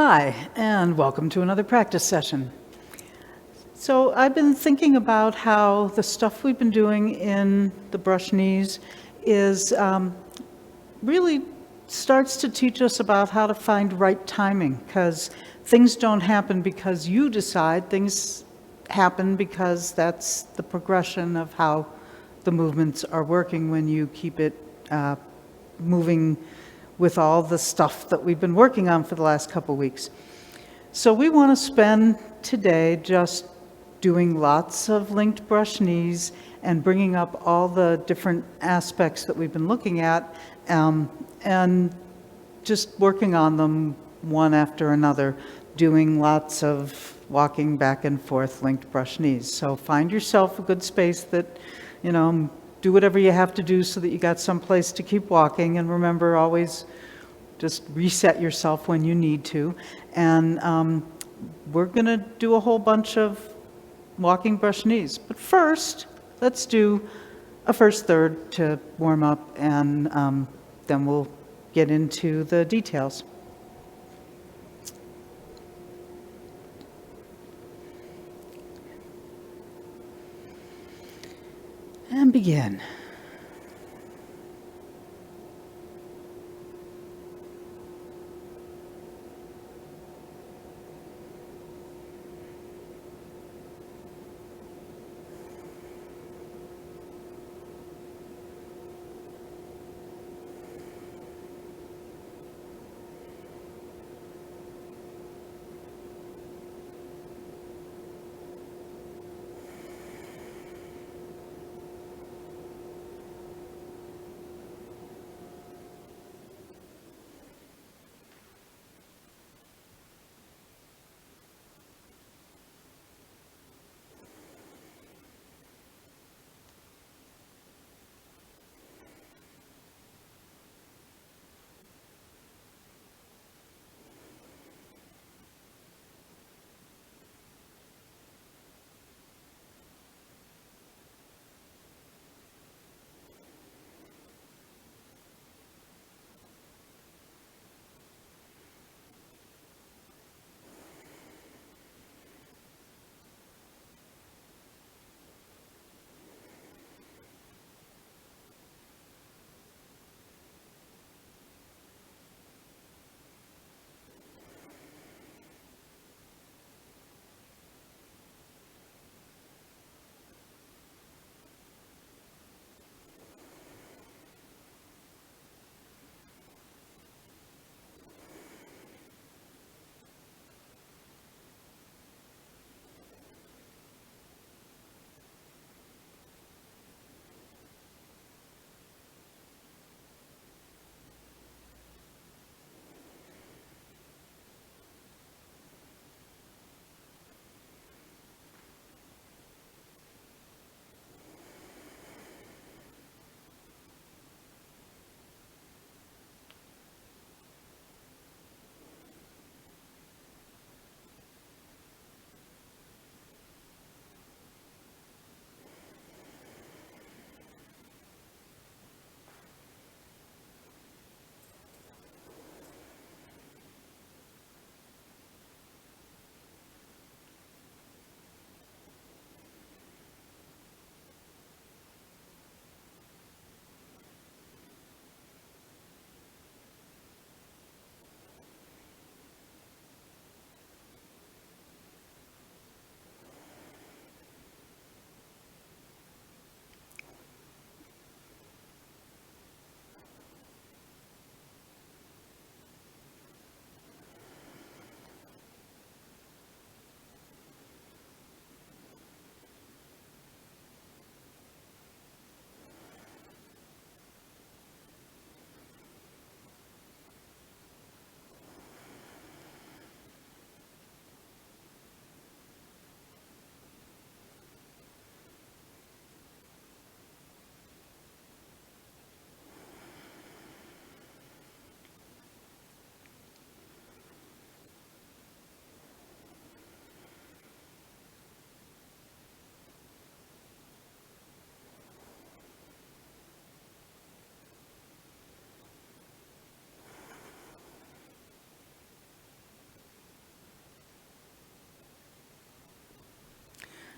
Hi, and welcome to another practice session. So I've been thinking about how the stuff we've been doing in the brush knees is really starts to teach us about how to find right timing, because things don't happen because you decide, things happen because that's the progression of how the movements are working when you keep it moving with all the stuff that we've been working on for the last couple weeks. So we want to spend today just doing lots of linked brush knees and bringing up all the different aspects that we've been looking at, and just working on them one after another, doing lots of walking back and forth linked brush knees. So find yourself a good space that, do whatever you have to do so that you got some place to keep walking, and remember, always just reset yourself when you need to. And we're going to do a whole bunch of walking brush knees. But first, let's do a first third to warm up, and then we'll get into the details. And begin.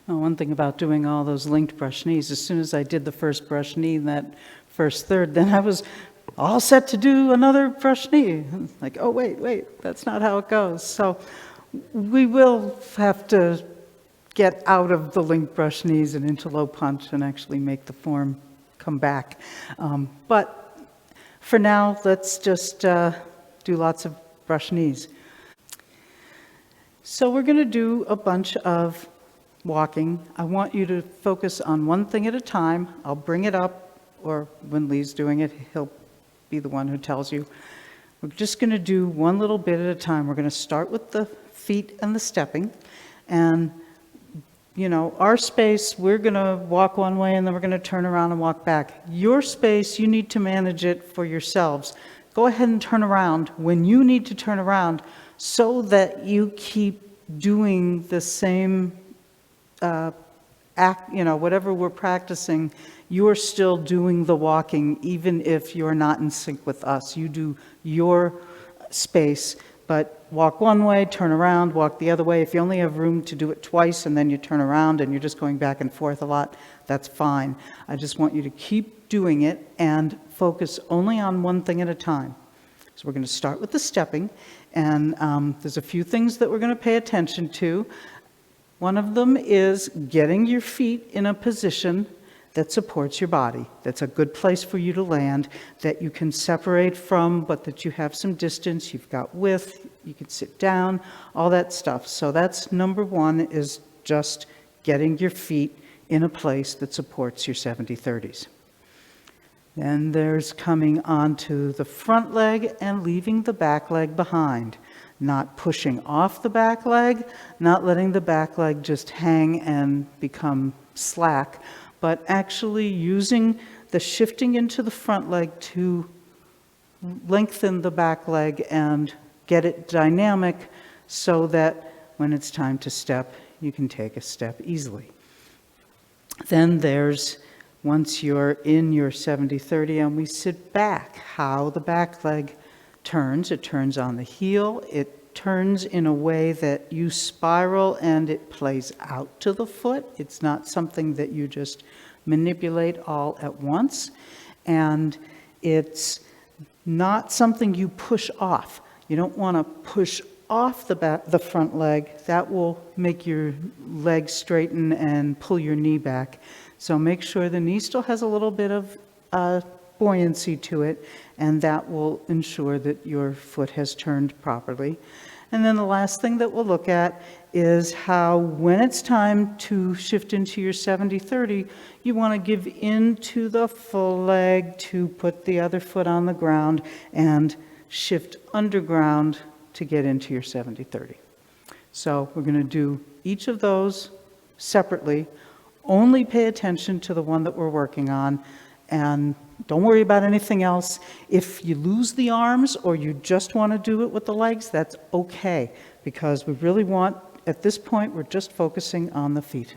Well, one thing about doing all those linked brush knees, as soon as I did the first brush knee in that first third, then I was all set to do another brush knee. Like, oh, wait, that's not how it goes. So we will have to get out of the linked brush knees and into low punch and actually make the form come back. But for now, let's just do lots of brush knees. So we're going to do a bunch of walking. I want you to focus on one thing at a time. I'll bring it up, or when Lee's doing it, he'll be the one who tells you. We're just going to do one little bit at a time. We're going to start with the feet and the stepping. And, you know, our space, we're going to walk one way and then we're going to turn around and walk back. Your space, you need to manage it for yourselves. Go ahead and turn around when you need to turn around so that you keep doing the same act, you know, whatever we're practicing, you're still doing the walking, even if you're not in sync with us. You do your space, but walk one way, turn around, walk the other way. If you only have room to do it twice and then you turn around and you're just going back and forth a lot, that's fine. I just want you to keep doing it and focus only on one thing at a time. So we're going to start with the stepping, and there's a few things that we're going to pay attention to. One of them is getting your feet in a position that supports your body, that's a good place for you to land, that you can separate from, but that you have some distance, you've got width, you can sit down, all that stuff. So that's number one, is just getting your feet in a place that supports your 70-30s. Then there's coming onto the front leg and leaving the back leg behind. Not pushing off the back leg, not letting the back leg just hang and become slack, but actually using the shifting into the front leg to lengthen the back leg and get it dynamic so that when it's time to step, you can take a step easily. Then there's, once you're in your 70-30 and we sit back, how the back leg turns. It turns on the heel. It turns in a way that you spiral and it plays out to the foot. It's not something that you just manipulate all at once. And it's not something you push off. You don't want to push off the front leg. That will make your leg straighten and pull your knee back. So make sure the knee still has a little bit of buoyancy to it, and that will ensure that your foot has turned properly. And then the last thing that we'll look at is how, when it's time to shift into your 70-30, you want to give into the full leg to put the other foot on the ground and shift underground to get into your 70-30. So we're going to do each of those separately. Only pay attention to the one that we're working on, and don't worry about anything else. If you lose the arms or you just want to do it with the legs, that's okay, because we really want, at this point, we're just focusing on the feet.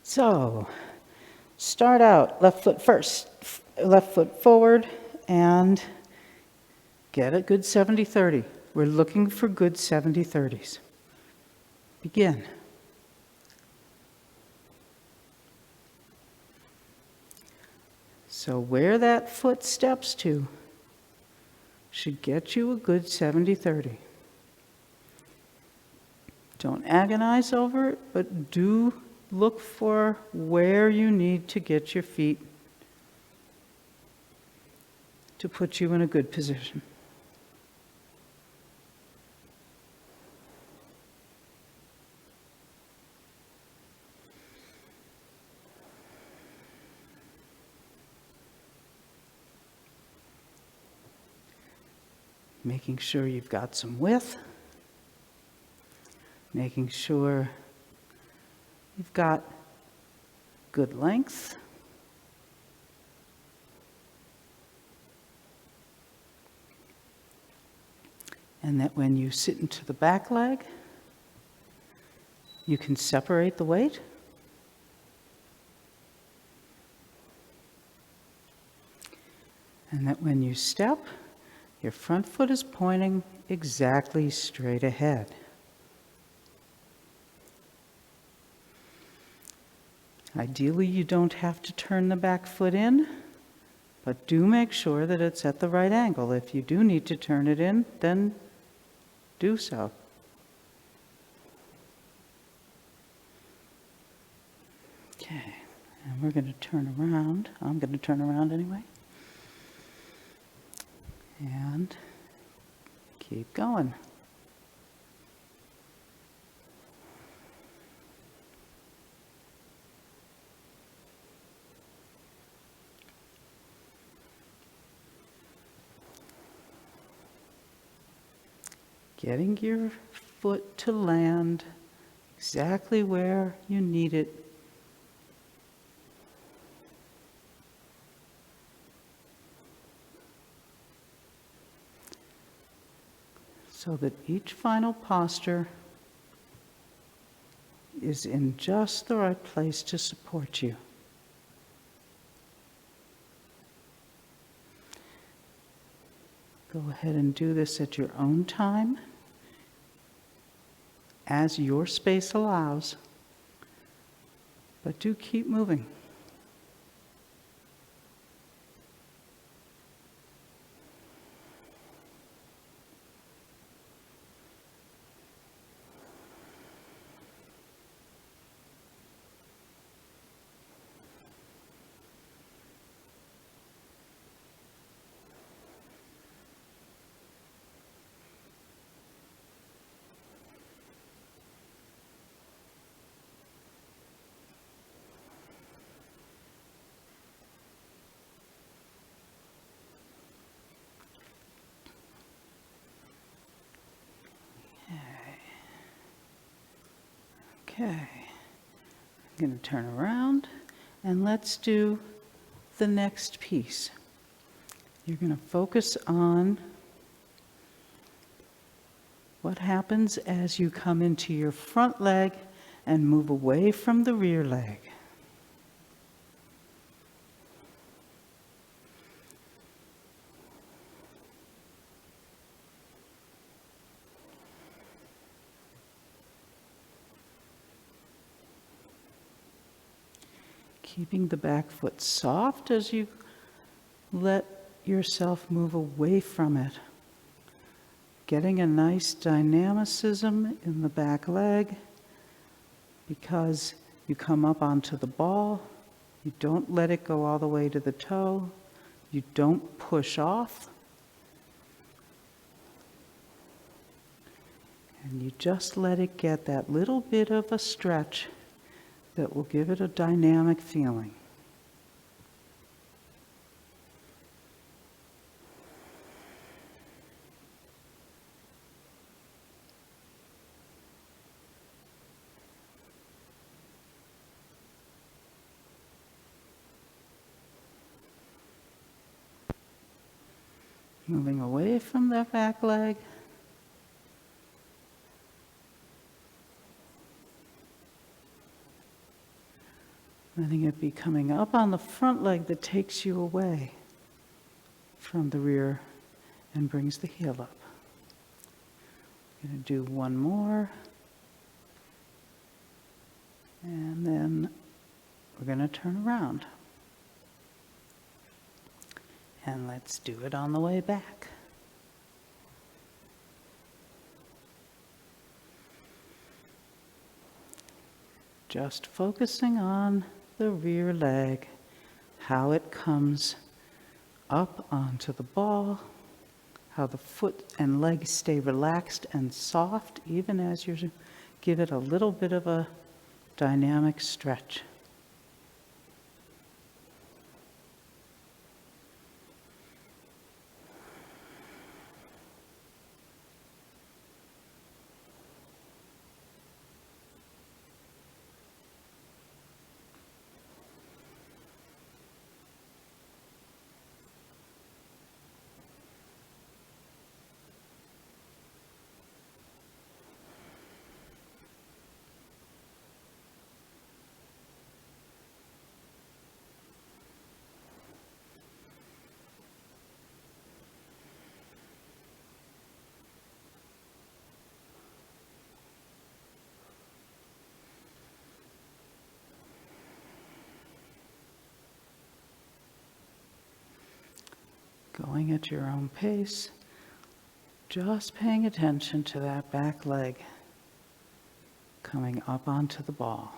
So, start out, left foot first, left foot forward, and get a good 70-30. We're looking for good 70-30s. Begin. So where that foot steps to should get you a good 70-30. Don't agonize over it, but do look for where you need to get your feet to put you in a good position. Making sure you've got some width, making sure you've got good length, and that when you sit into the back leg, you can separate the weight. And that when you step, Your front foot is pointing exactly straight ahead. Ideally, you don't have to turn the back foot in, but do make sure that it's at the right angle. If you do need to turn it in, then do so. Okay, and we're going to turn around. I'm going to turn around anyway. And keep going. Getting your foot to land exactly where you need it. So that each final posture is in just the right place to support you. Go ahead and do this at your own time, as your space allows, but do keep moving. Okay, I'm going to turn around and let's do the next piece. You're going to focus on what happens as you come into your front leg and move away from the rear leg. Keeping the back foot soft as you let yourself move away from it. Getting a nice dynamicism in the back leg because you come up onto the ball, you don't let it go all the way to the toe, you don't push off, and you just let it get that little bit of a stretch that will give it a dynamic feeling. Moving away from the back leg. Letting it be coming up on the front leg that takes you away from the rear and brings the heel up. I'm going to do one more. And then we're going to turn around. And let's do it on the way back. Just focusing on the rear leg, how it comes up onto the ball, how the foot and leg stay relaxed and soft even as you give it a little bit of a dynamic stretch. going at your own pace, just paying attention to that back leg coming up onto the ball.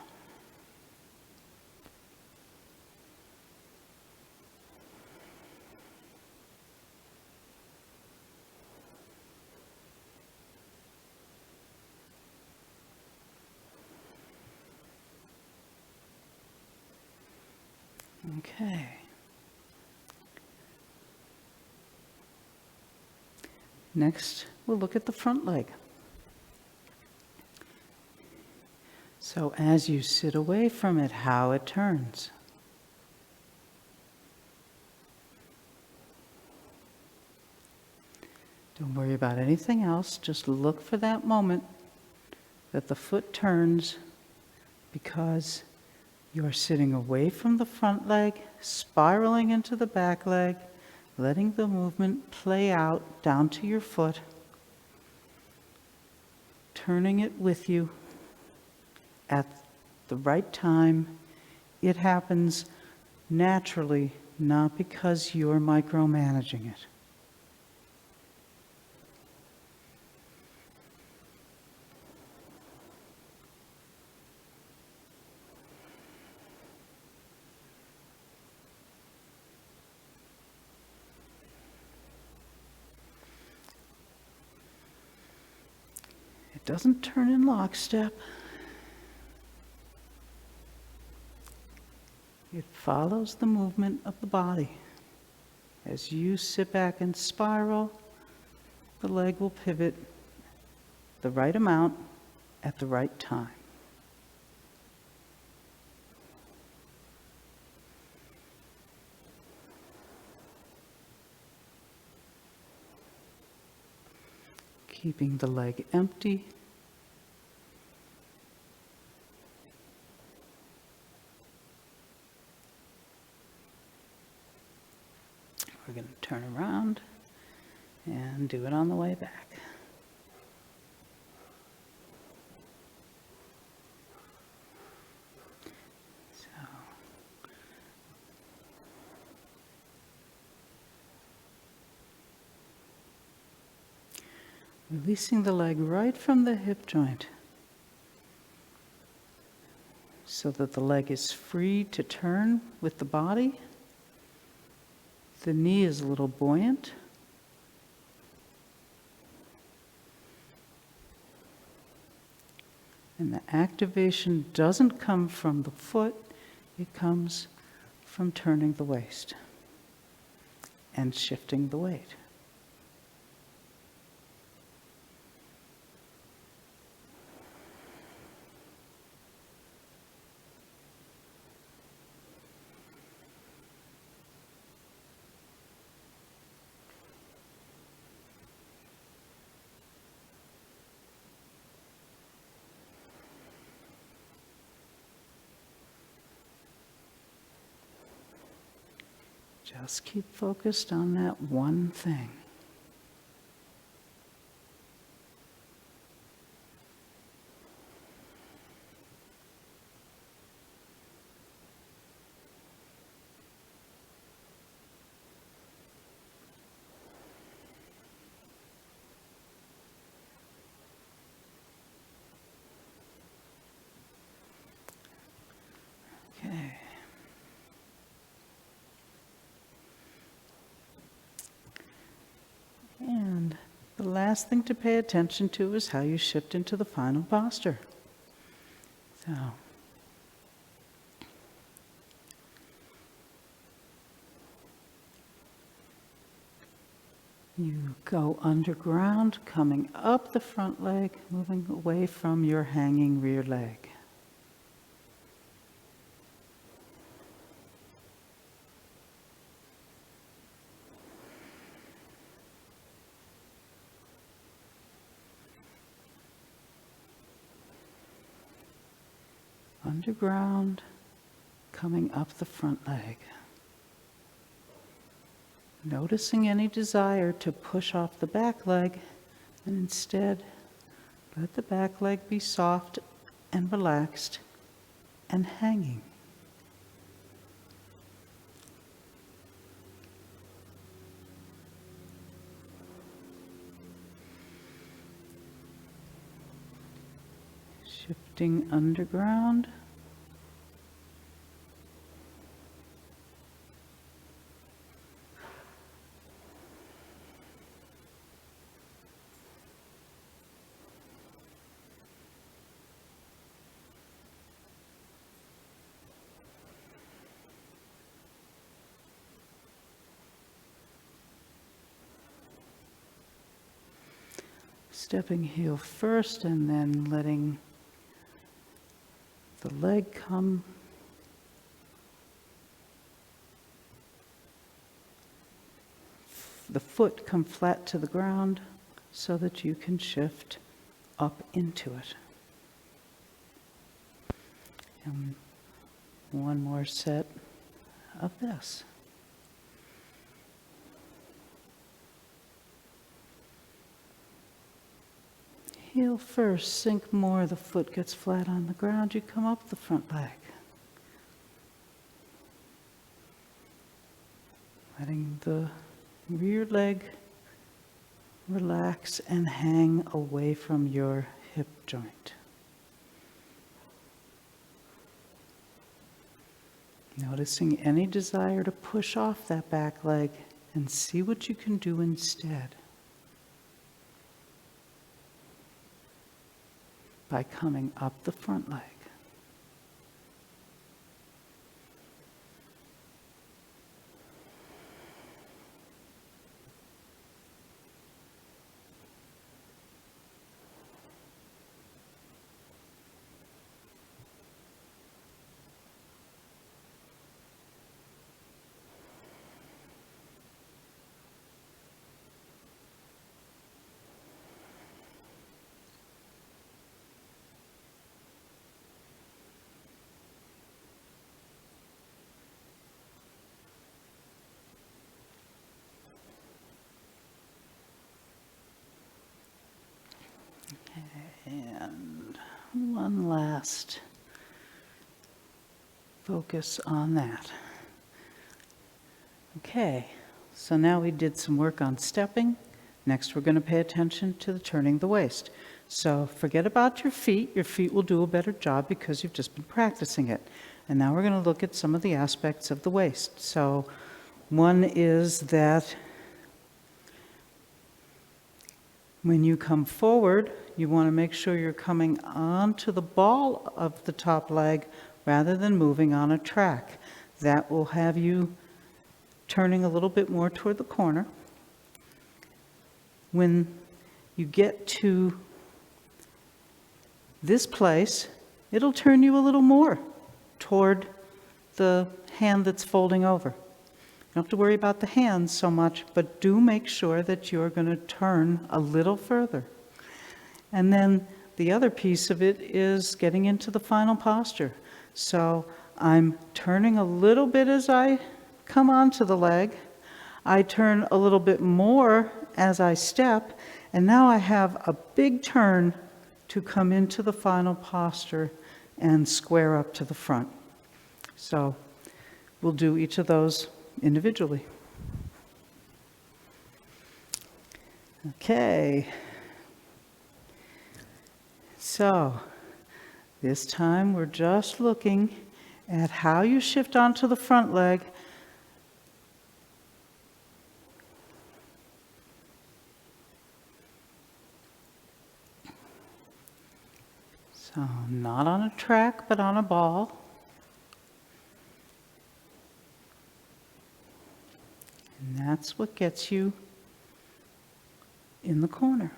Okay. Next, we'll look at the front leg. So as you sit away from it, how it turns. Don't worry about anything else, just look for that moment that the foot turns because you're sitting away from the front leg, spiraling into the back leg, letting the movement play out down to your foot, turning it with you at the right time. It happens naturally, not because you're micromanaging it. It doesn't turn in lockstep. It follows the movement of the body. As you sit back and spiral, the leg will pivot the right amount at the right time. Keeping the leg empty. We're going to turn around and do it on the way back. So, releasing the leg right from the hip joint so that the leg is free to turn with the body. The knee is a little buoyant. And the activation doesn't come from the foot, it comes from turning the waist and shifting the weight. Just keep focused on that one thing. Okay. And the last thing to pay attention to is how you shift into the final posture. So, you go underground, coming up the front leg, moving away from your hanging rear leg. Underground, coming up the front leg. Noticing any desire to push off the back leg, and instead let the back leg be soft and relaxed and hanging. Shifting underground. Stepping heel first and then letting the leg come. The foot come flat to the ground so that you can shift up into it. And one more set of this. Heel first, sink more, the foot gets flat on the ground, you come up the front leg. Letting the rear leg relax and hang away from your hip joint. Noticing any desire to push off that back leg and see what you can do instead. By coming up the front leg. And one last focus on that. Okay, so now we did some work on stepping. Next, we're going to pay attention to the turning the waist. So forget about your feet. Your feet will do a better job because you've just been practicing it. And now we're going to look at some of the aspects of the waist. So one is that when you come forward, you want to make sure you're coming onto the ball of the top leg rather than moving on a track. That will have you turning a little bit more toward the corner. When you get to this place, it'll turn you a little more toward the hand that's folding over. You don't have to worry about the hands so much, but do make sure that you're going to turn a little further. And then the other piece of it is getting into the final posture. So I'm turning a little bit as I come onto the leg. I turn a little bit more as I step, and now I have a big turn to come into the final posture and square up to the front. So we'll do each of those individually. Okay. So this time we're just looking at how you shift onto the front leg. So not on a track, but on a ball. And that's what gets you in the corner.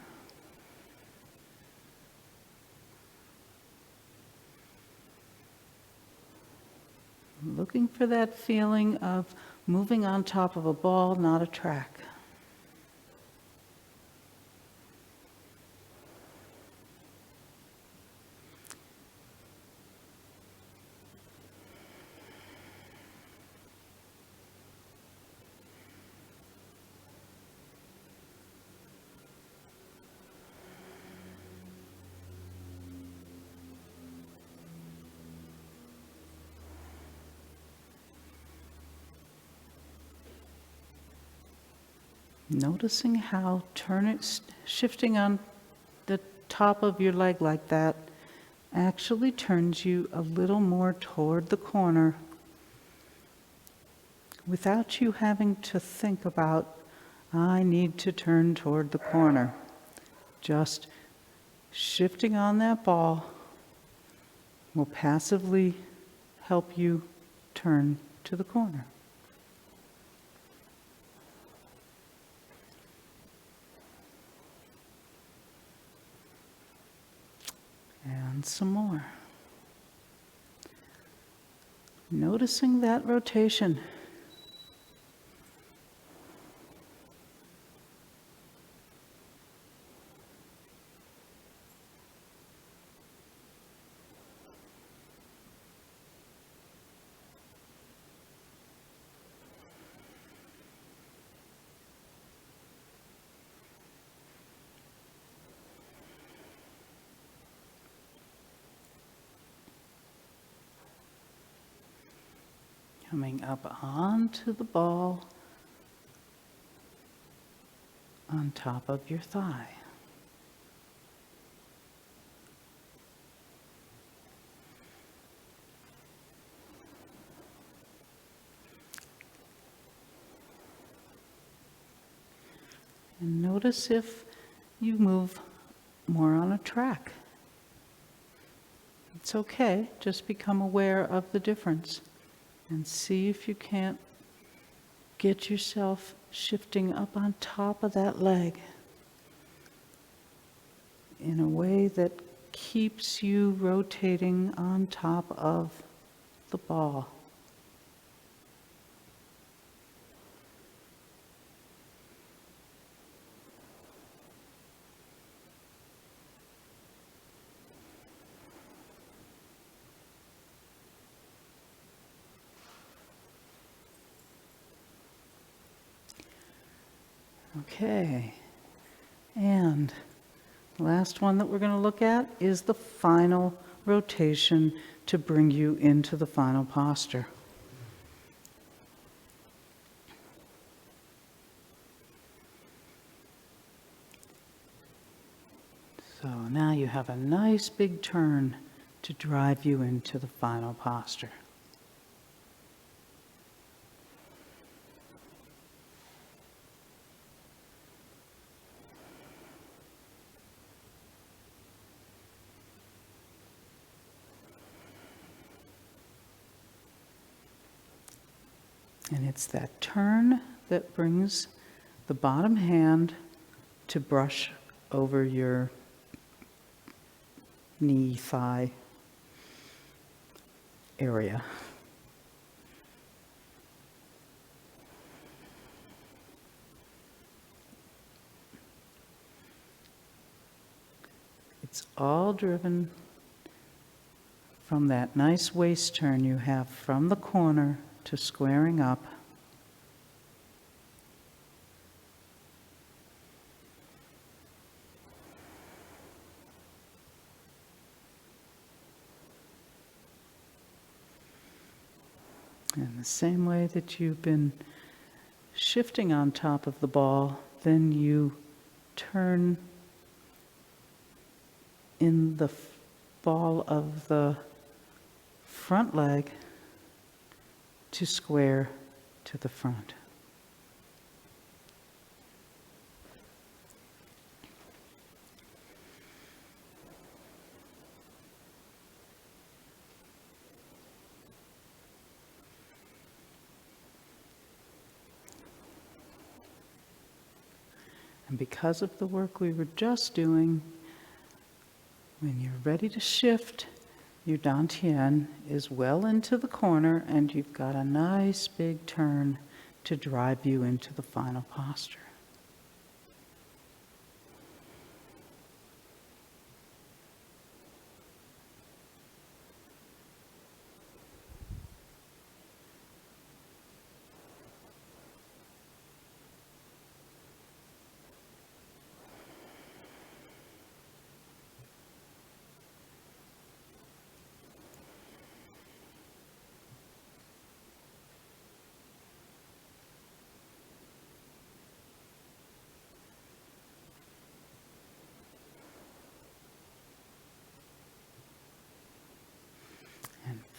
Looking for that feeling of moving on top of a ball, not a track. Noticing how shifting on the top of your leg like that actually turns you a little more toward the corner without you having to think about, I need to turn toward the corner. Just shifting on that ball will passively help you turn to the corner. And some more. Noticing that rotation. Coming up onto the ball on top of your thigh. And notice if you move more on a track. It's okay, just become aware of the difference. And see if you can't get yourself shifting up on top of that leg in a way that keeps you rotating on top of the ball. Okay, and the last one that we're going to look at is the final rotation to bring you into the final posture. So now you have a nice big turn to drive you into the final posture. And it's that turn that brings the bottom hand to brush over your knee, thigh area. It's all driven from that nice waist turn you have from the corner to squaring up. And the same way that you've been shifting on top of the ball, then you turn in the ball of the front leg to square to the front. And because of the work we were just doing, when you're ready to shift, your dantian is well into the corner and you've got a nice big turn to drive you into the final posture.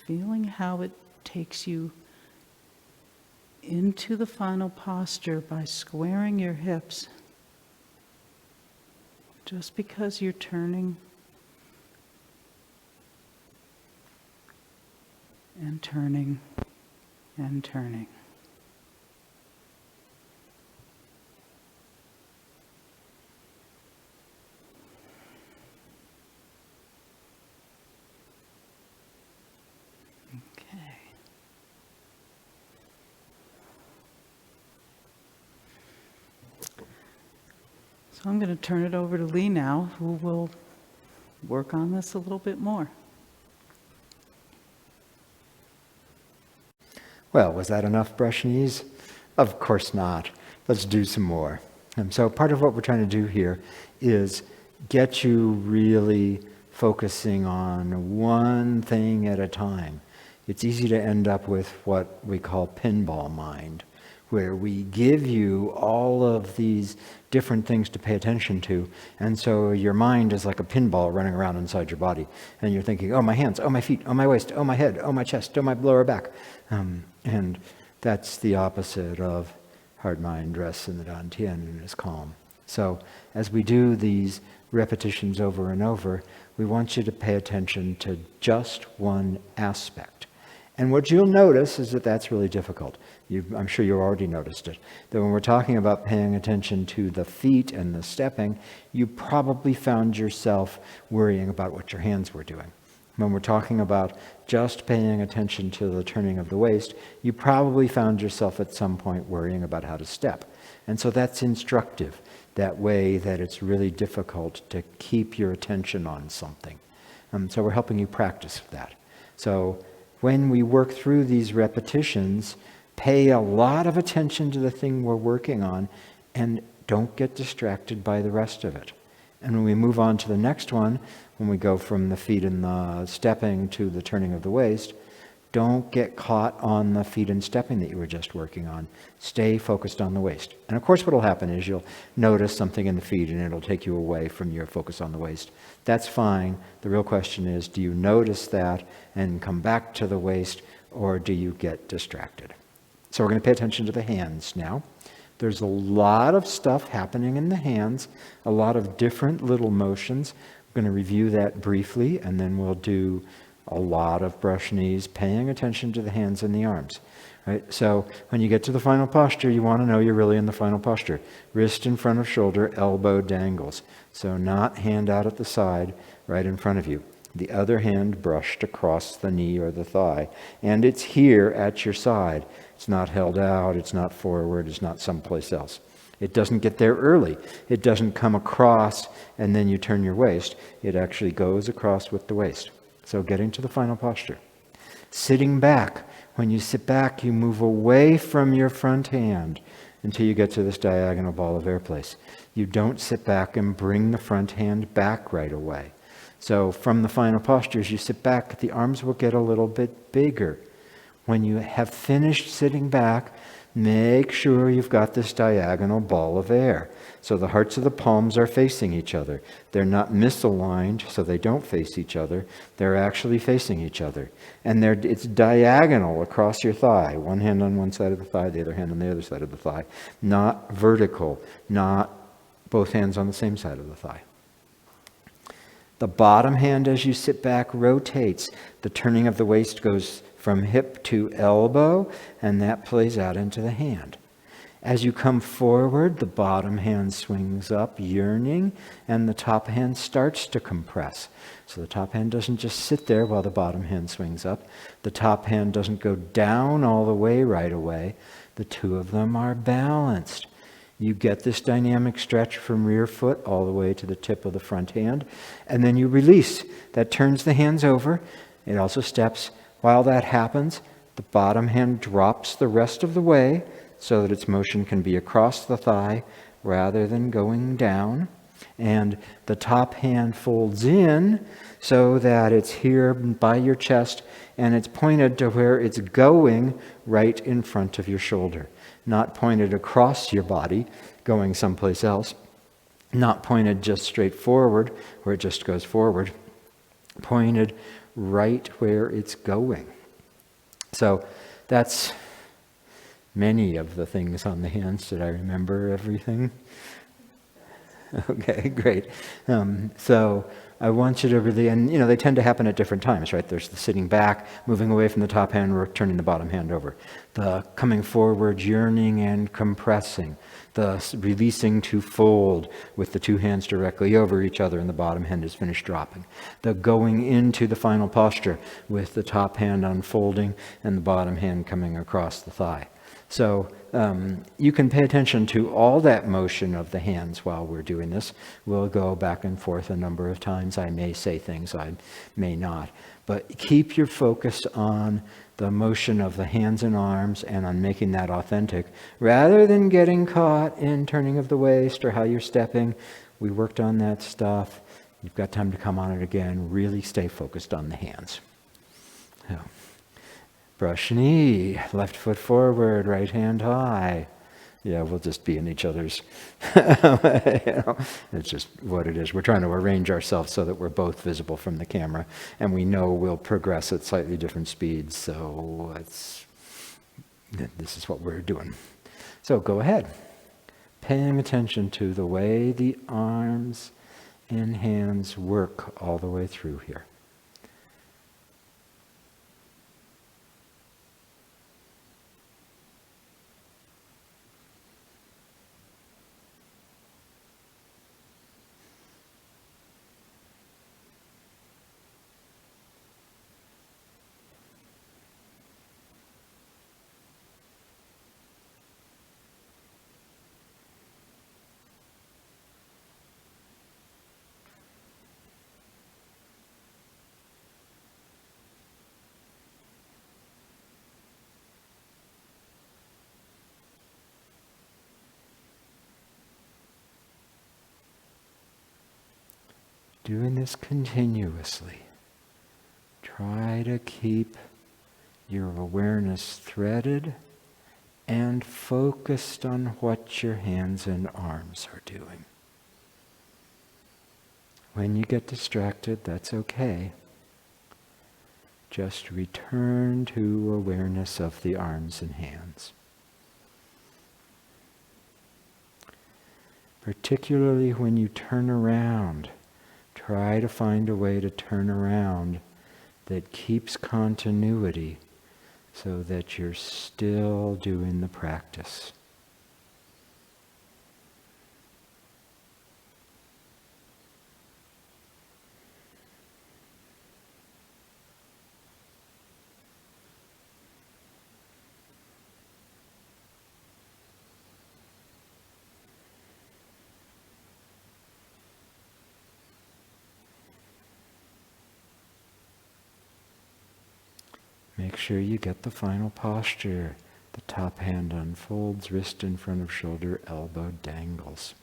feeling how it takes you into the final posture by squaring your hips. Just because you're turning and turning and turning. Okay. So I'm going to turn it over to Lee now, who will work on this a little bit more. Well, was that enough brush knees? Of course not. Let's do some more. And so part of what we're trying to do here is get you really focusing on one thing at a time. It's easy to end up with what we call pinball mind, where we give you all of these different things to pay attention to, and so your mind is like a pinball running around inside your body, and you're thinking, oh, my hands, oh, my feet, oh, my waist, oh, my head, oh, my chest, oh, my lower back. And that's the opposite of hard mind rests in the dantian and is calm. So as we do these repetitions over and over, we want you to pay attention to just one aspect. And what you'll notice is that that's really difficult. I'm sure you already noticed it. That when we're talking about paying attention to the feet and the stepping, you probably found yourself worrying about what your hands were doing. When we're talking about just paying attention to the turning of the waist, you probably found yourself at some point worrying about how to step. And so that's instructive, that way that it's really difficult to keep your attention on something. So we're helping you practice that. So when we work through these repetitions, pay a lot of attention to the thing we're working on and don't get distracted by the rest of it. And when we move on to the next one, when we go from the feet and the stepping to the turning of the waist, don't get caught on the feet and stepping that you were just working on. Stay focused on the waist. And of course what will happen is you'll notice something in the feet and it'll take you away from your focus on the waist. That's fine. The real question is, do you notice that and come back to the waist, or do you get distracted? So we're going to pay attention to the hands now. There's a lot of stuff happening in the hands, a lot of different little motions. We're going to review that briefly, and then we'll do a lot of brush knees, paying attention to the hands and the arms. Right? So when you get to the final posture, you want to know you're really in the final posture. Wrist in front of shoulder, elbow dangles. So not hand out at the side, right in front of you. The other hand brushed across the knee or the thigh. And it's here at your side. It's not held out, it's not forward, it's not someplace else. It doesn't get there early. It doesn't come across and then you turn your waist. It actually goes across with the waist. So getting to the final posture. Sitting back. When you sit back, you move away from your front hand until you get to this diagonal ball of air place. You don't sit back and bring the front hand back right away. So from the final posture, as you sit back, the arms will get a little bit bigger. When you have finished sitting back, make sure you've got this diagonal ball of air. So the hearts of the palms are facing each other. They're not misaligned, so they don't face each other. They're actually facing each other. And it's diagonal across your thigh. One hand on one side of the thigh, the other hand on the other side of the thigh. Not vertical, not both hands on the same side of the thigh. The bottom hand, as you sit back, rotates. The turning of the waist goes from hip to elbow, and that plays out into the hand. As you come forward, the bottom hand swings up, yearning, and the top hand starts to compress. So the top hand doesn't just sit there while the bottom hand swings up. The top hand doesn't go down all the way right away. The two of them are balanced. You get this dynamic stretch from rear foot all the way to the tip of the front hand, and then you release. That turns the hands over. It also steps. While that happens, the bottom hand drops the rest of the way so that its motion can be across the thigh rather than going down. And the top hand folds in so that it's here by your chest and it's pointed to where it's going, right in front of your shoulder. Not pointed across your body, going someplace else. Not pointed just straight forward, where it just goes forward. Pointed right where it's going. So that's many of the things on the hands. Did I remember everything? Okay, great. So I want you to really, and they tend to happen at different times, right? There's the sitting back, moving away from the top hand, turning the bottom hand over. The coming forward, yearning and compressing. The releasing to fold with the two hands directly over each other and the bottom hand is finished dropping. The going into the final posture with the top hand unfolding and the bottom hand coming across the thigh. So you can pay attention to all that motion of the hands while we're doing this. We'll go back and forth a number of times. I may say things, I may not. But keep your focus on the motion of the hands and arms and on making that authentic, rather than getting caught in turning of the waist or how you're stepping. We worked on that stuff. You've got time to come on it again. Really stay focused on the hands. So. Brush knee, left foot forward, right hand high. Yeah, we'll just be in each other's, it's just what it is. We're trying to arrange ourselves so that we're both visible from the camera, and we know we'll progress at slightly different speeds, so this is what we're doing. So go ahead. Paying attention to the way the arms and hands work all the way through here. Doing this continuously. Try to keep your awareness threaded and focused on what your hands and arms are doing. When you get distracted, that's okay. Just return to awareness of the arms and hands. Particularly when you turn around, try to find a way to turn around that keeps continuity so that you're still doing the practice. Make sure you get the final posture. The top hand unfolds, wrist in front of shoulder, elbow dangles.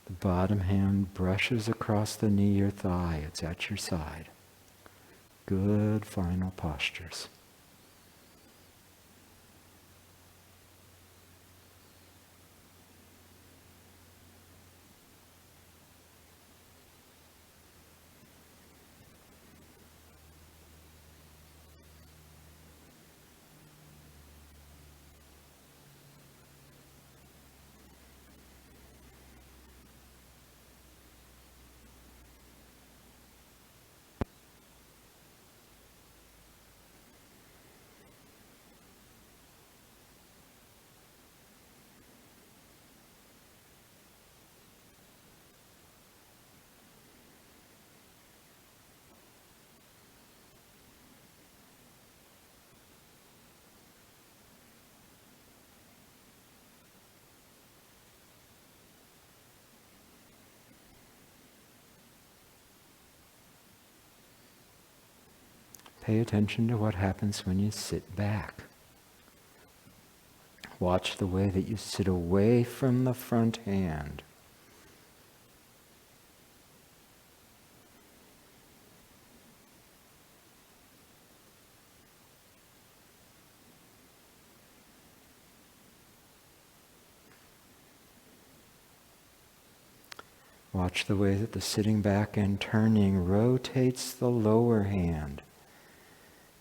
The bottom hand brushes across the knee or thigh. It's at your side. Good final postures. Pay attention to what happens when you sit back. Watch the way that you sit away from the front hand. Watch the way that the sitting back and turning rotates the lower hand.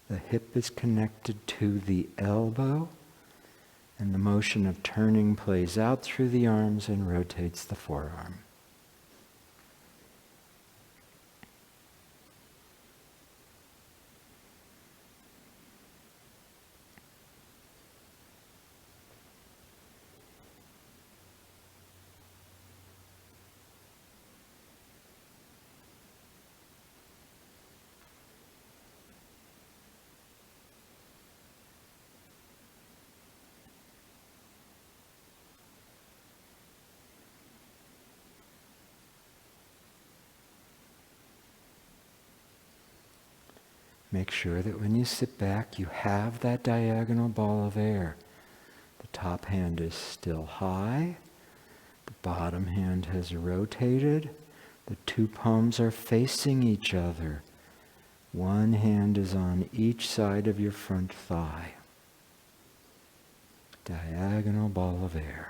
The hip is connected to the elbow, and the motion of turning plays out through the arms and rotates the forearm. Make sure that when you sit back, you have that diagonal ball of air. The top hand is still high. The bottom hand has rotated. The two palms are facing each other. One hand is on each side of your front thigh. Diagonal ball of air.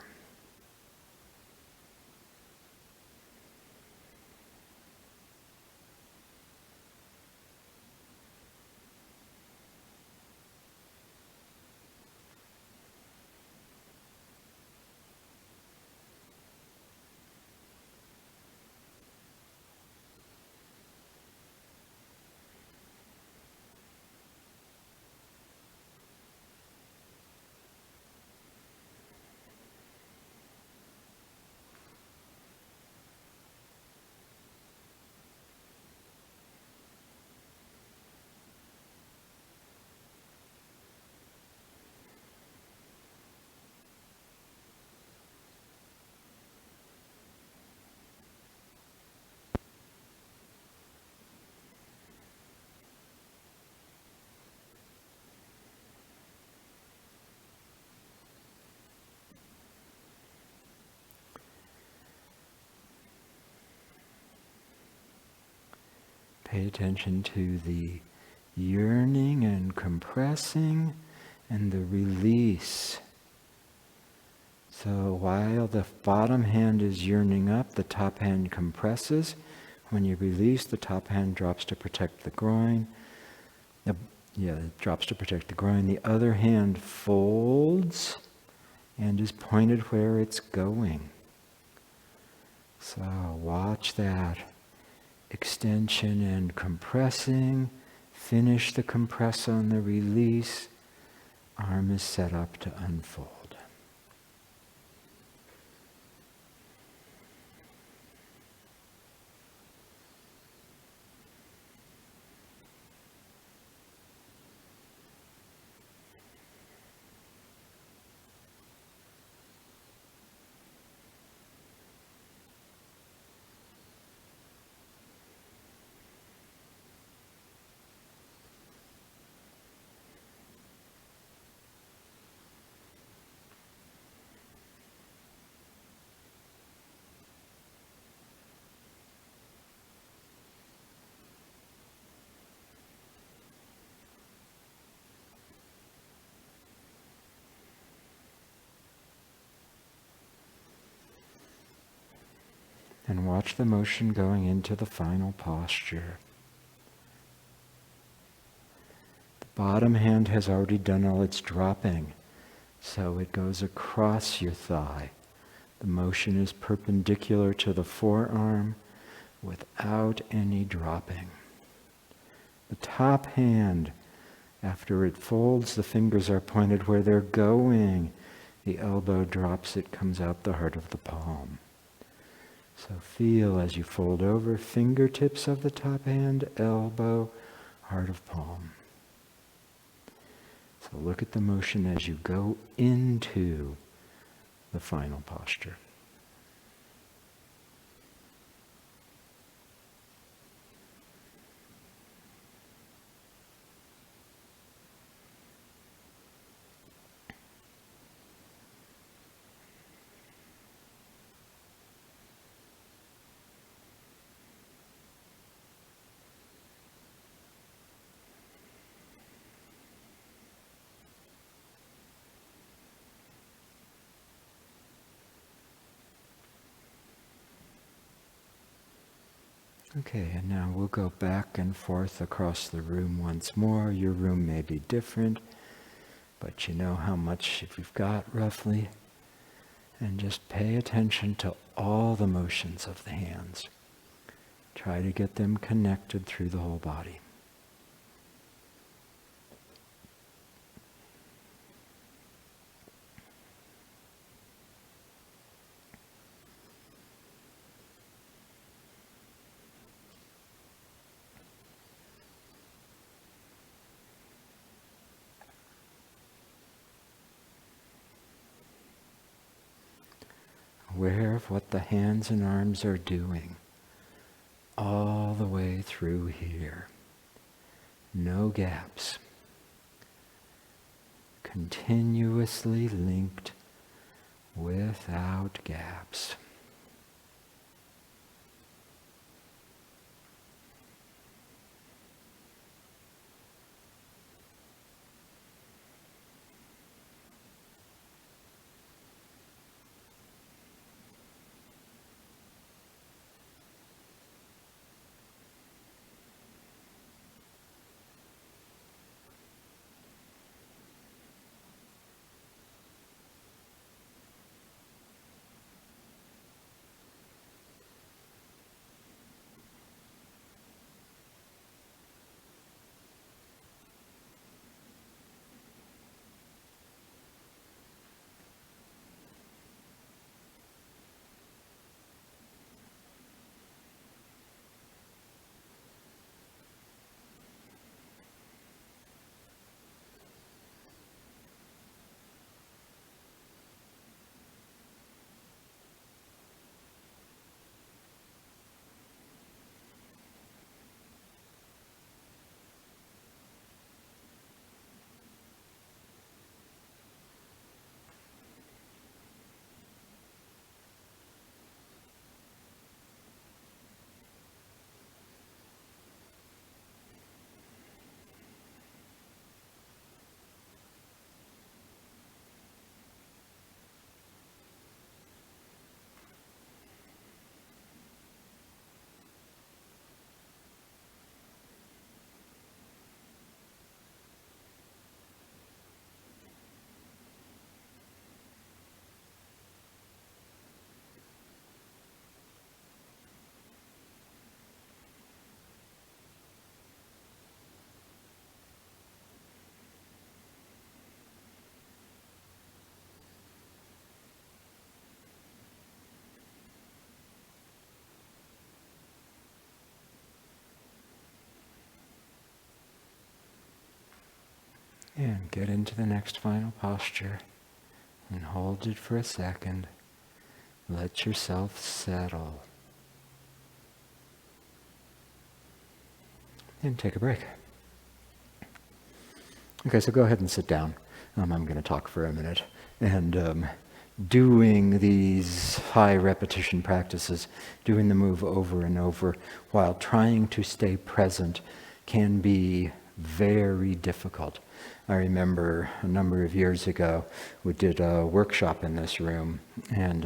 Pay attention to the yearning and compressing and the release. So while the bottom hand is yearning up, the top hand compresses. When you release, the top hand drops to protect the groin. It drops to protect the groin. The other hand folds and is pointed where it's going. So watch that. Extension and compressing. Finish the compress on the release. Arm is set up to unfold. And watch the motion going into the final posture. The bottom hand has already done all its dropping, so it goes across your thigh. The motion is perpendicular to the forearm without any dropping. The top hand, after it folds, the fingers are pointed where they're going. The elbow drops, it comes out the heart of the palm. So feel as you fold over, fingertips of the top hand, elbow, heart of palm. So look at the motion as you go into the final posture. Okay, and now we'll go back and forth across the room once more. Your room may be different, but you know how much you've got roughly. And just pay attention to all the motions of the hands. Try to get them connected through the whole body. Aware of what the hands and arms are doing all the way through here. No gaps. Continuously linked without gaps. And get into the next final posture and hold it for a second. Let yourself settle. And take a break. Okay, so go ahead and sit down. I'm going to talk for a minute. And doing these high repetition practices, doing the move over and over while trying to stay present can be very difficult. I remember a number of years ago, we did a workshop in this room, and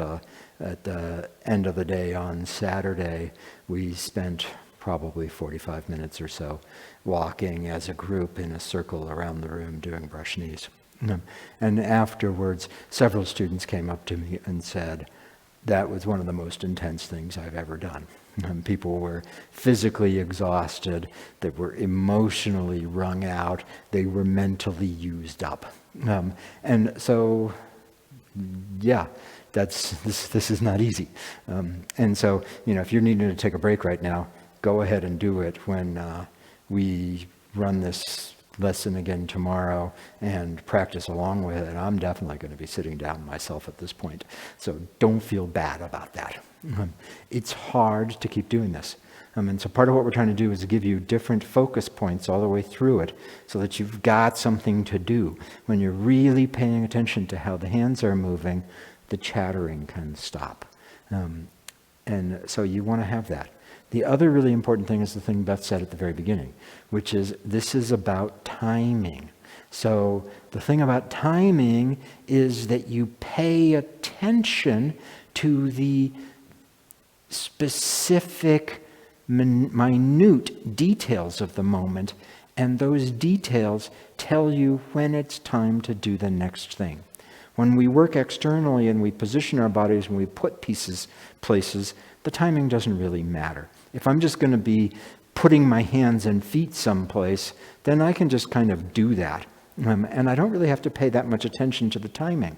at the end of the day on Saturday, we spent probably 45 minutes or so walking as a group in a circle around the room doing brush knees. And afterwards, several students came up to me and said, that was one of the most intense things I've ever done. People were physically exhausted, they were emotionally wrung out, they were mentally used up. And so, yeah, this is not easy. And so, if you're needing to take a break right now, go ahead and do it when we run this lesson again tomorrow and practice along with it. I'm definitely going to be sitting down myself at this point. So don't feel bad about that. It's hard to keep doing this. And so part of what we're trying to do is give you different focus points all the way through it so that you've got something to do. When you're really paying attention to how the hands are moving, the chattering can stop. And so you want to have that. The other really important thing is the thing Beth said at the very beginning, which is this is about timing. So the thing about timing is that you pay attention to the specific minute details of the moment, and those details tell you when it's time to do the next thing. When we work externally and we position our bodies and we put pieces places, the timing doesn't really matter. If I'm just going to be putting my hands and feet someplace, then I can just kind of do that. And I don't really have to pay that much attention to the timing.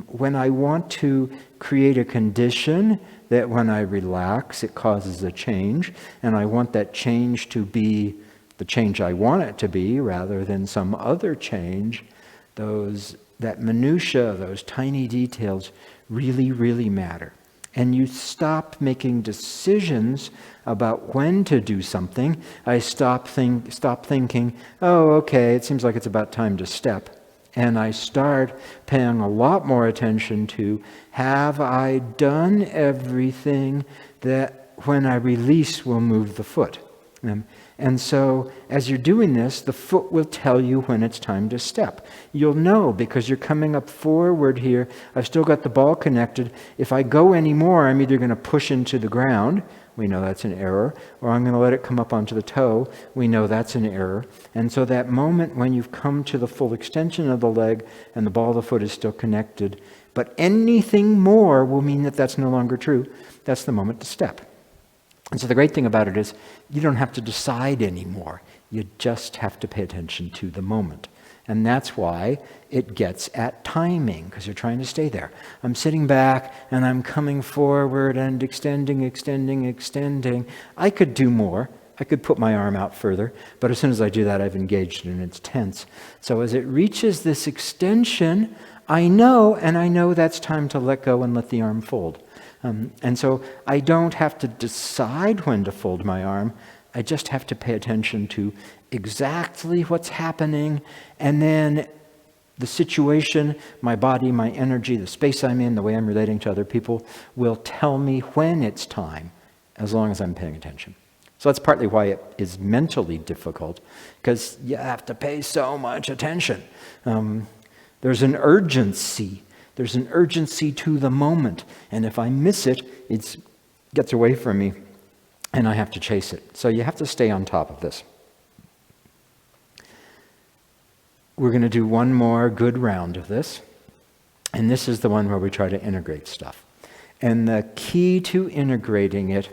When I want to create a condition that when I relax, it causes a change, and I want that change to be the change I want it to be rather than some other change, that minutia, those tiny details really, really matter. And you stop making decisions about when to do something. I stop thinking, oh, okay, it seems like it's about time to step. And I start paying a lot more attention to, have I done everything that when I release will move the foot? And so as you're doing this, the foot will tell you when it's time to step. You'll know because you're coming up forward here. I've still got the ball connected. If I go any more, I'm either going to push into the ground. We know that's an error. Or I'm going to let it come up onto the toe. We know that's an error. And so that moment when you've come to the full extension of the leg and the ball of the foot is still connected, but anything more will mean that that's no longer true. That's the moment to step. And so the great thing about it is you don't have to decide anymore. You just have to pay attention to the moment. And that's why it gets at timing, because you're trying to stay there. I'm sitting back and I'm coming forward and extending. I could do more. I could put my arm out further, but as soon as I do that, I've engaged and it's tense. So as it reaches this extension, I know that's time to let go and let the arm fold. And so I don't have to decide when to fold my arm. I just have to pay attention to exactly what's happening, and then the situation, my body, my energy, the space I'm in, the way I'm relating to other people will tell me when it's time, as long as I'm paying attention. So that's partly why it is mentally difficult, because you have to pay so much attention. There's an urgency. There's an urgency to the moment. And if I miss it, it gets away from me and I have to chase it. So you have to stay on top of this. We're going to do one more good round of this. And this is the one where we try to integrate stuff. And the key to integrating it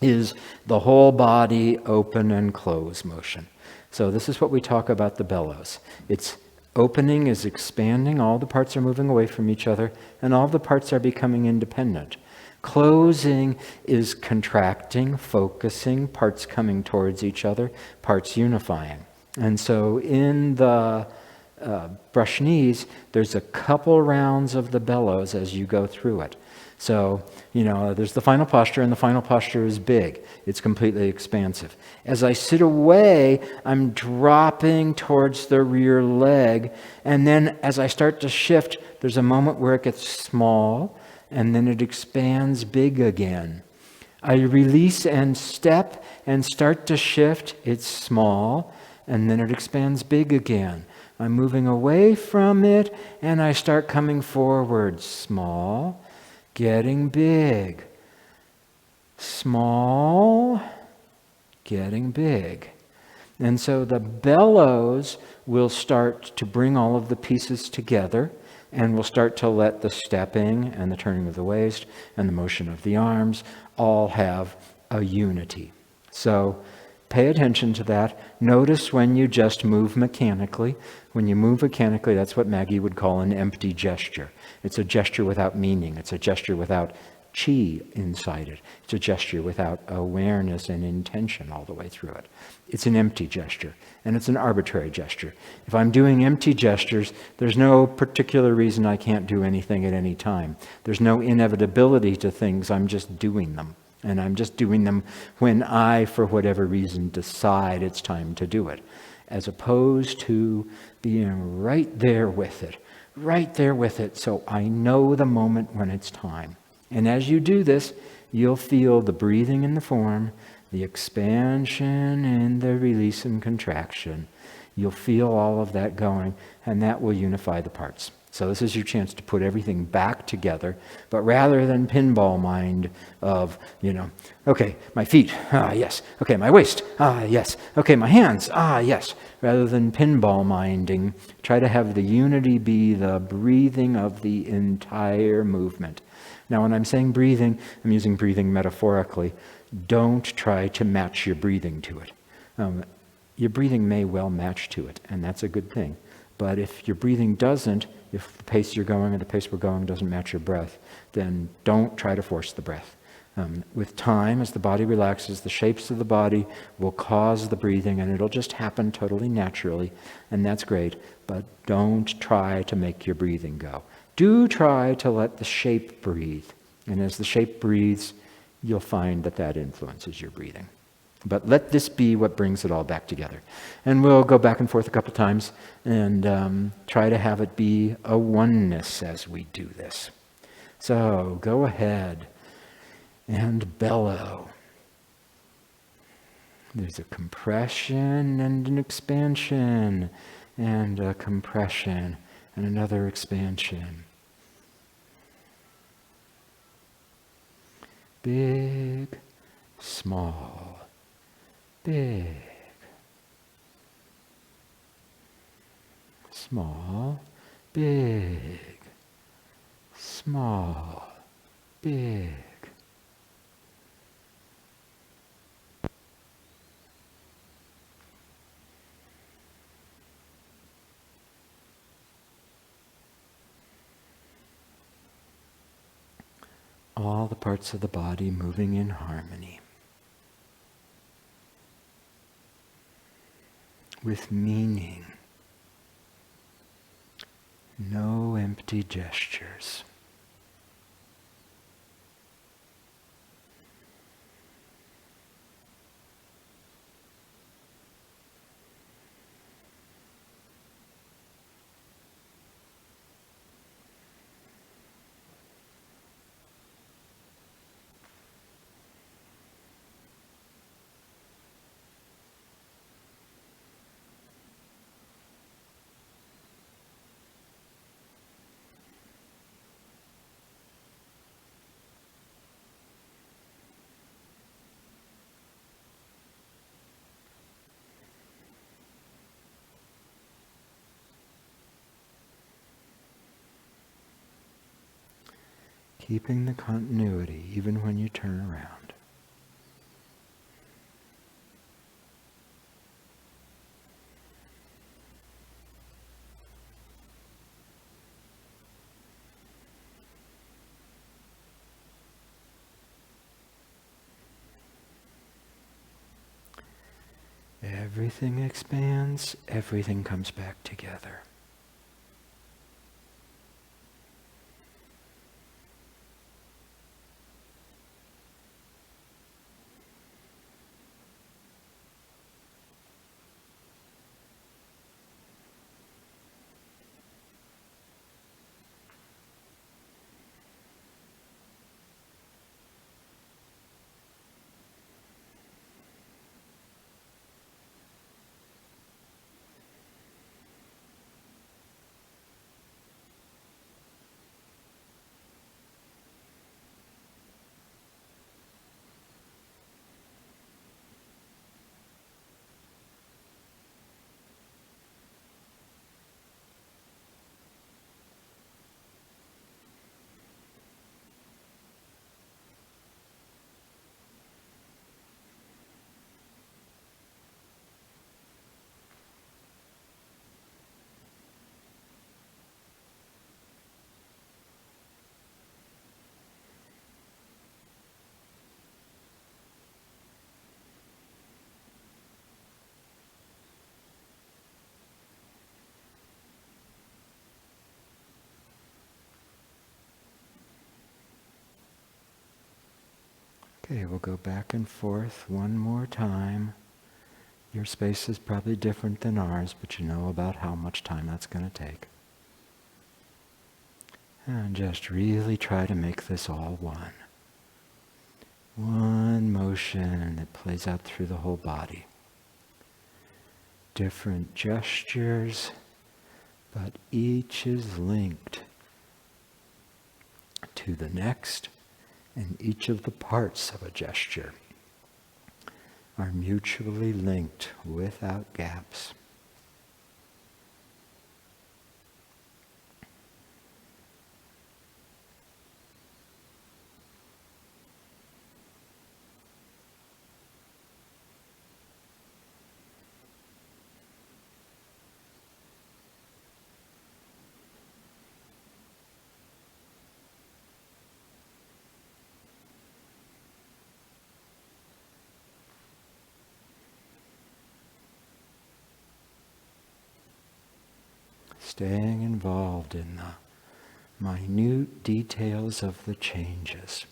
is the whole body open and close motion. So this is what we talk about the bellows. It's opening is expanding, all the parts are moving away from each other, and all the parts are becoming independent. Closing is contracting, focusing, parts coming towards each other, parts unifying. And so in the brush knees, there's a couple rounds of the bellows as you go through it. So, there's the final posture, and the final posture is big. It's completely expansive. As I sit away, I'm dropping towards the rear leg, and then as I start to shift, there's a moment where it gets small, and then it expands big again. I release and step and start to shift. It's small, and then it expands big again. I'm moving away from it, and I start coming forward. Small, getting big. Small, getting big. And so the bellows will start to bring all of the pieces together, and we'll start to let the stepping and the turning of the waist and the motion of the arms all have a unity. So pay attention to that. Notice when you just move mechanically. When you move mechanically, that's what Maggie would call an empty gesture. It's a gesture without meaning. It's a gesture without chi inside it. It's a gesture without awareness and intention all the way through it. It's an empty gesture, and it's an arbitrary gesture. If I'm doing empty gestures, there's no particular reason I can't do anything at any time. There's no inevitability to things. I'm just doing them. And I'm just doing them when I, for whatever reason, decide it's time to do it, as opposed to being right there with it, so I know the moment when it's time. And as you do this, you'll feel the breathing in the form, the expansion and the release and contraction. You'll feel all of that going, and that will unify the parts. So this is your chance to put everything back together, but rather than pinball mind of, okay, my feet, yes, okay, my waist, yes, okay, my hands, yes, rather than pinball minding, try to have the unity be the breathing of the entire movement. Now, when I'm saying breathing, I'm using breathing metaphorically. Don't try to match your breathing to it. Your breathing may well match to it, and that's a good thing. But if your breathing doesn't, if the pace you're going or the pace we're going doesn't match your breath, then don't try to force the breath. With time, as the body relaxes, the shapes of the body will cause the breathing, and it'll just happen totally naturally, and that's great. But don't try to make your breathing go. Do try to let the shape breathe. And as the shape breathes, you'll find that that influences your breathing. But let this be what brings it all back together. And we'll go back and forth a couple times and try to have it be a oneness as we do this. So go ahead and bellow. There's a compression and an expansion, and a compression and another expansion. Big, small, big, small, big, small, big. All the parts of the body moving in harmony, with meaning, no empty gestures. Keeping the continuity even when you turn around. Everything expands, everything comes back together. Okay, we'll go back and forth one more time. Your space is probably different than ours, but you know about how much time that's going to take. And just really try to make this all one. One motion that plays out through the whole body. Different gestures, but each is linked to the next, and each of the parts of a gesture are mutually linked without gaps. Staying involved in the minute details of the changes.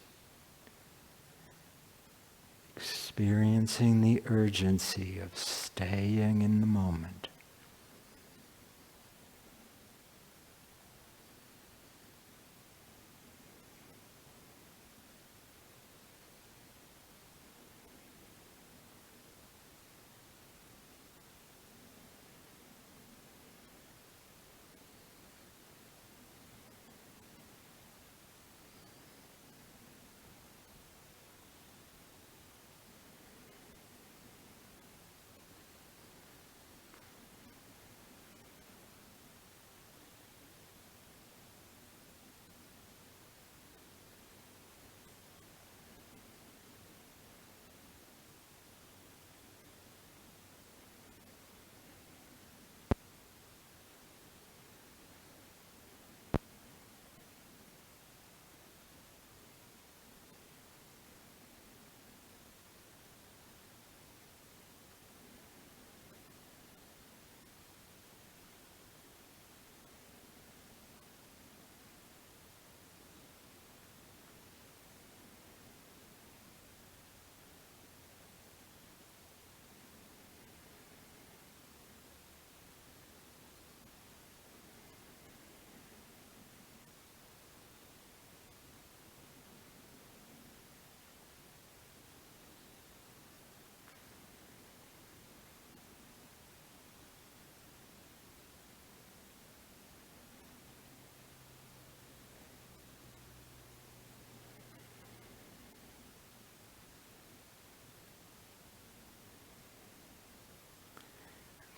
Experiencing the urgency of staying in the moment.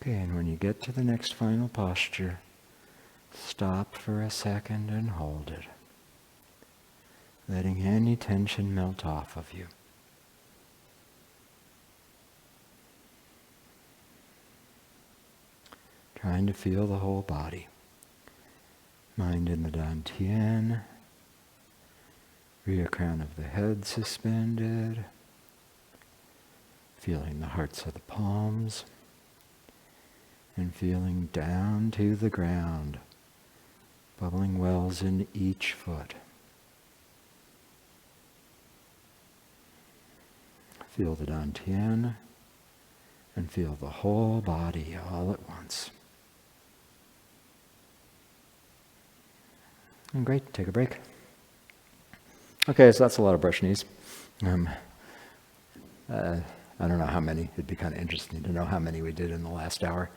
Okay, and when you get to the next final posture, stop for a second and hold it, letting any tension melt off of you. Trying to feel the whole body. Mind in the dantian, rear crown of the head suspended, feeling the hearts of the palms, and feeling down to the ground, bubbling wells in each foot. Feel the dantian and feel the whole body all at once. And great, take a break. Okay, so that's a lot of brush knees. I don't know how many. It'd be kind of interesting to know how many we did in the last hour.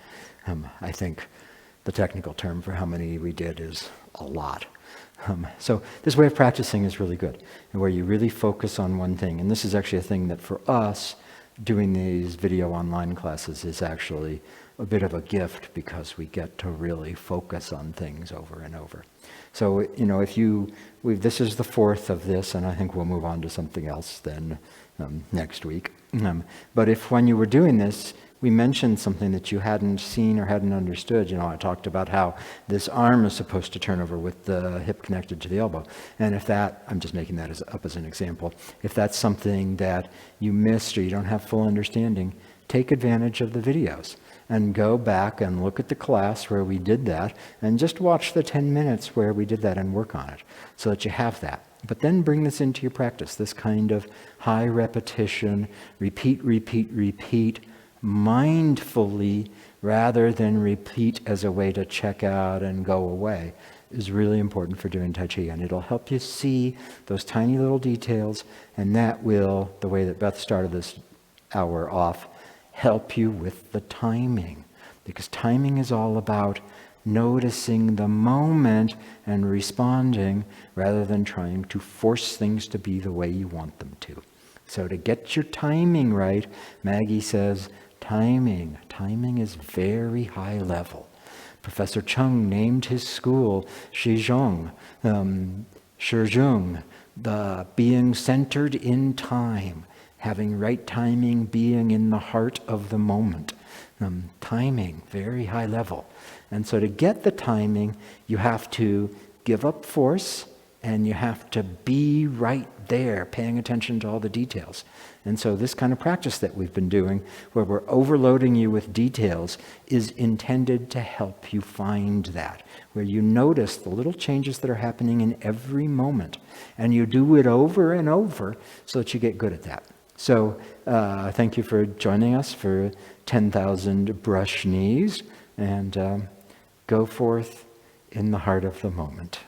I think the technical term for how many we did is a lot. So this way of practicing is really good, and where you really focus on one thing. And this is actually a thing that for us, doing these video online classes is actually a bit of a gift, because we get to really focus on things over and over. So, this is the fourth of this, and I think we'll move on to something else then next week. But if when you were doing this, we mentioned something that you hadn't seen or hadn't understood, I talked about how this arm is supposed to turn over with the hip connected to the elbow. And if that, I'm just making that up as an example, if that's something that you missed or you don't have full understanding, take advantage of the videos and go back and look at the class where we did that, and just watch the 10 minutes where we did that and work on it, so that you have that. But then bring this into your practice, this kind of high repetition, repeat, mindfully, rather than repeat as a way to check out and go away, is really important for doing Tai Chi. And it'll help you see those tiny little details, and that will, the way that Beth started this hour off, help you with the timing. Because timing is all about noticing the moment and responding rather than trying to force things to be the way you want them to. So to get your timing right, Maggie says, timing is very high level. Professor Chung named his school Shizhong, Shizhong, the being centered in time, having right timing, being in the heart of the moment. Timing, very high level. And so to get the timing, you have to give up force and you have to be right there, paying attention to all the details. And so this kind of practice that we've been doing, where we're overloading you with details, is intended to help you find that, where you notice the little changes that are happening in every moment, and you do it over and over so that you get good at that. So thank you for joining us for 10,000 brush knees, and go forth in the heart of the moment.